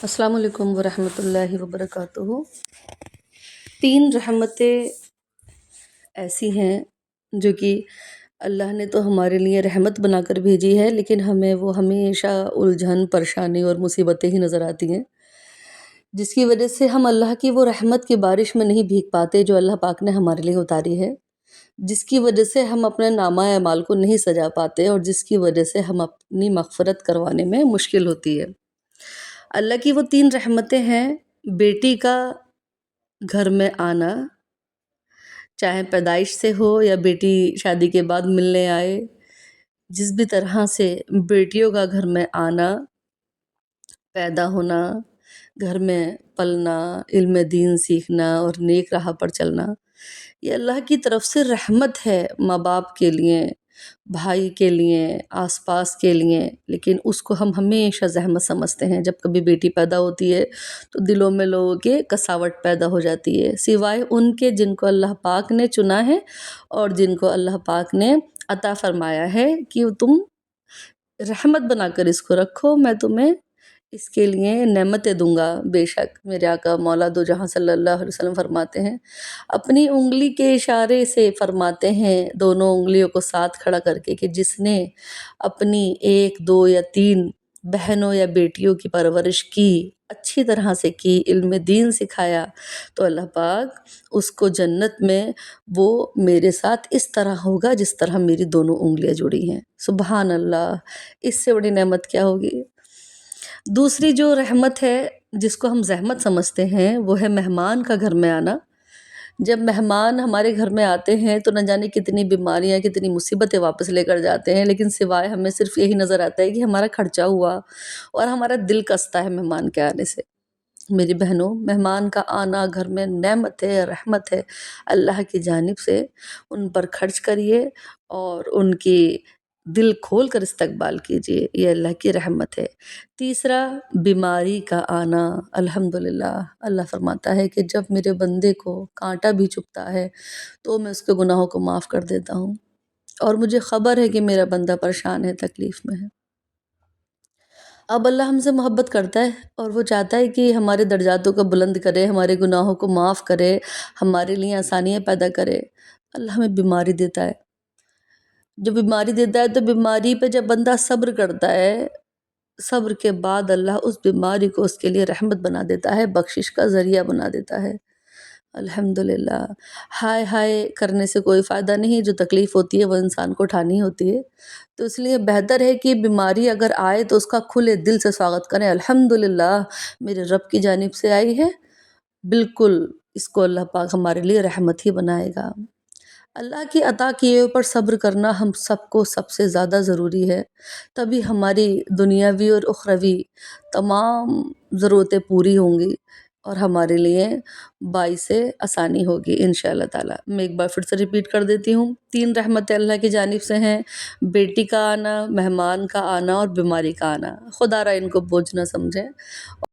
السلام علیکم ورحمۃ اللہ وبرکاتہ۔ تین رحمتیں ایسی ہیں جو کہ اللہ نے تو ہمارے لیے رحمت بنا کر بھیجی ہے، لیکن ہمیں وہ ہمیشہ الجھن، پریشانی اور مصیبتیں ہی نظر آتی ہیں، جس کی وجہ سے ہم اللہ کی وہ رحمت کی بارش میں نہیں بھیگ پاتے جو اللہ پاک نے ہمارے لیے اتاری ہے، جس کی وجہ سے ہم اپنے نامہ اعمال کو نہیں سجا پاتے اور جس کی وجہ سے ہم اپنی مغفرت کروانے میں مشکل ہوتی ہے۔ اللہ کی وہ تین رحمتیں ہیں: بیٹی کا گھر میں آنا، چاہے پیدائش سے ہو یا بیٹی شادی کے بعد ملنے آئے، جس بھی طرح سے بیٹیوں کا گھر میں آنا، پیدا ہونا، گھر میں پلنا، علم دین سیکھنا اور نیک راہ پر چلنا، یہ اللہ کی طرف سے رحمت ہے ماں باپ کے لیے، بھائی کے لیے، آس پاس کے لیے۔ لیکن اس کو ہم ہمیشہ زحمت سمجھتے ہیں۔ جب کبھی بیٹی پیدا ہوتی ہے تو دلوں میں لوگوں کے کساوٹ پیدا ہو جاتی ہے، سوائے ان کے جن کو اللہ پاک نے چنا ہے اور جن کو اللہ پاک نے عطا فرمایا ہے کہ تم رحمت بنا کر اس کو رکھو، میں تمہیں اس کے لیے نعمتیں دوں گا۔ بے شک میرے آقا مولا دو جہاں صلی اللہ علیہ وسلم فرماتے ہیں، اپنی انگلی کے اشارے سے فرماتے ہیں، دونوں انگلیوں کو ساتھ کھڑا کر کے، کہ جس نے اپنی ایک، دو یا تین بہنوں یا بیٹیوں کی پرورش کی، اچھی طرح سے کی، علم دین سکھایا، تو اللہ پاک اس کو جنت میں وہ میرے ساتھ اس طرح ہوگا جس طرح میری دونوں انگلیاں جڑی ہیں۔ سبحان اللہ، اس سے بڑی نعمت کیا ہوگی؟ دوسری جو رحمت ہے جس کو ہم زحمت سمجھتے ہیں وہ ہے مہمان کا گھر میں آنا۔ جب مہمان ہمارے گھر میں آتے ہیں تو نہ جانے کتنی بیماریاں، کتنی مصیبتیں واپس لے کر جاتے ہیں، لیکن سوائے ہمیں صرف یہی نظر آتا ہے کہ ہمارا خرچہ ہوا اور ہمارا دل کستا ہے مہمان کے آنے سے۔ میری بہنوں، مہمان کا آنا گھر میں نعمت ہے، رحمت ہے اللہ کی جانب سے۔ ان پر خرچ کریے اور ان کی دل کھول کر استقبال کیجیے، یہ اللہ کی رحمت ہے۔ تیسرا، بیماری کا آنا۔ الحمدللہ، اللہ فرماتا ہے کہ جب میرے بندے کو کانٹا بھی چبھتا ہے تو میں اس کے گناہوں کو معاف کر دیتا ہوں، اور مجھے خبر ہے کہ میرا بندہ پریشان ہے، تکلیف میں ہے۔ اب اللہ ہم سے محبت کرتا ہے اور وہ چاہتا ہے کہ ہمارے درجاتوں کو بلند کرے، ہمارے گناہوں کو معاف کرے، ہمارے لیے آسانیاں پیدا کرے۔ اللہ ہمیں بیماری دیتا ہے۔ جو بیماری دیتا ہے تو بیماری پہ جب بندہ صبر کرتا ہے، صبر کے بعد اللہ اس بیماری کو اس کے لیے رحمت بنا دیتا ہے، بخشش کا ذریعہ بنا دیتا ہے۔ الحمدللہ۔ ہائے ہائے کرنے سے کوئی فائدہ نہیں، جو تکلیف ہوتی ہے وہ انسان کو اٹھانی ہوتی ہے، تو اس لیے بہتر ہے کہ بیماری اگر آئے تو اس کا کھلے دل سے سواگت کریں۔ الحمدللہ میرے رب کی جانب سے آئی ہے، بالکل اس کو اللہ پاک ہمارے لیے رحمت ہی بنائے گا۔ اللہ کی عطا کیے پر صبر کرنا ہم سب کو سب سے زیادہ ضروری ہے، تبھی ہماری دنیاوی اور اخروی تمام ضرورتیں پوری ہوں گی اور ہمارے لیے باعث آسانی ہوگی انشاءاللہ تعالیٰ۔ میں ایک بار پھر سے ریپیٹ کر دیتی ہوں، تین رحمتیں اللہ کی جانب سے ہیں: بیٹی کا آنا، مہمان کا آنا اور بیماری کا آنا۔ خدا را ان کو بوجھ نہ سمجھیں۔